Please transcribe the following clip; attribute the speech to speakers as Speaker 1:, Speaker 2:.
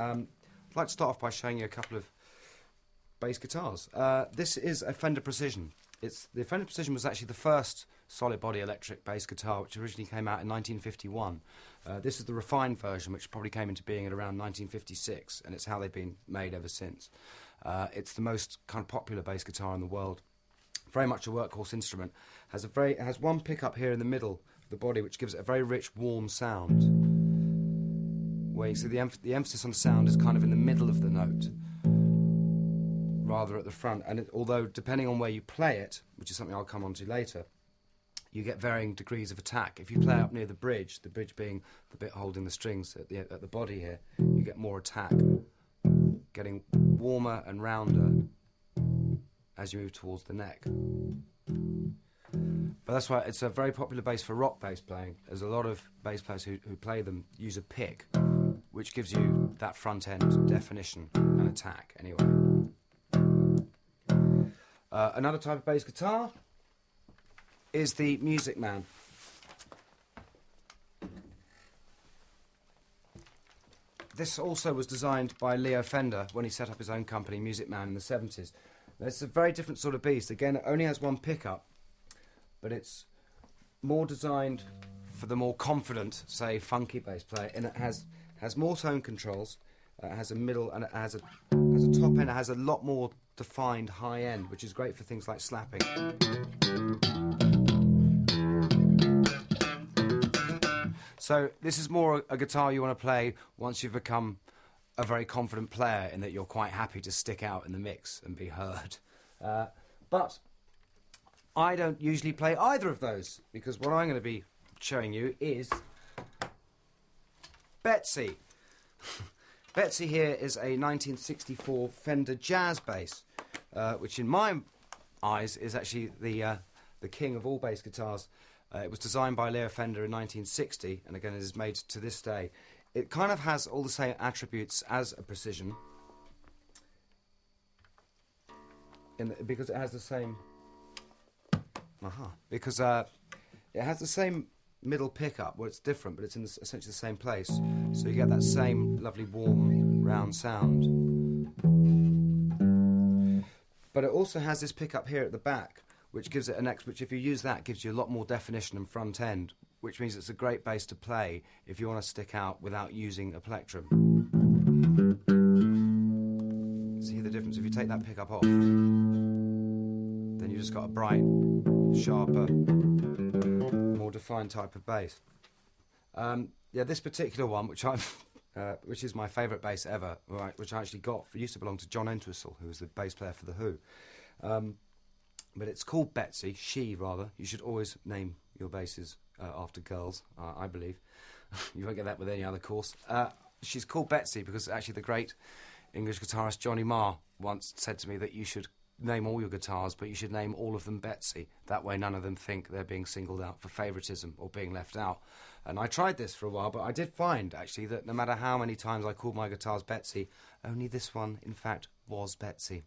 Speaker 1: I'd like to start off by showing you a couple of bass guitars. This is a Fender Precision. The Fender Precision was actually the first solid body electric bass guitar, which originally came out in 1951. This is the refined version, which probably came into being at around 1956, and it's how they've been made ever since. It's the most kind of popular bass guitar in the world. Very much a workhorse instrument. It has one pickup here in the middle of the body, which gives it a very rich, warm sound. Where you see the emphasis on sound is kind of in the middle of the note, rather at the front. And although depending on where you play it, which is something I'll come on to later, you get varying degrees of attack. If you play up near the bridge being the bit holding the strings at the body here, you get more attack, getting warmer and rounder as you move towards the neck. But that's why it's a very popular bass for rock bass playing, as a lot of bass players who play them use a pick, which gives you that front end definition and attack anyway. Another type of bass guitar is the Music Man. This also was designed by Leo Fender when he set up his own company, Music Man, in the 70s. Now, it's a very different sort of beast. Again, it only has one pickup, but it's more designed for the more confident, say, funky bass player, and it has more tone controls. It has a middle, and it has a top end. It has a lot more defined high end, which is great for things like slapping. So this is more a guitar you want to play once you've become a very confident player, in that you're quite happy to stick out in the mix and be heard. But I don't usually play either of those, because what I'm going to be showing you is Betsy. Betsy here is a 1964 Fender Jazz bass, which in my eyes is actually the king of all bass guitars. It was designed by Leo Fender in 1960, and again it is made to this day. It kind of has all the same attributes as a Precision, because it has the same... Because it has the same middle pickup. Well, it's different, but it's in essentially the same place. So you get that same lovely, warm, round sound. But it also has this pickup here at the back, which gives it which if you use that, gives you a lot more definition and front end, which means it's a great bass to play if you want to stick out without using a plectrum. See the difference? If you take that pickup off, then you've just got a bright, sharper, more defined type of bass. This particular one, which is my favourite bass ever, right, which I actually used to belong to John Entwistle, who was the bass player for The Who. But it's called Betsy, rather. You should always name your basses after girls, I believe. You won't get that with any other course. She's called Betsy because actually the great English guitarist Johnny Marr once said to me that you should name all your guitars, but you should name all of them Betsy. That way none of them think they're being singled out for favouritism or being left out. And I tried this for a while, but I did find, actually, that no matter how many times I called my guitars Betsy, only this one, in fact, was Betsy.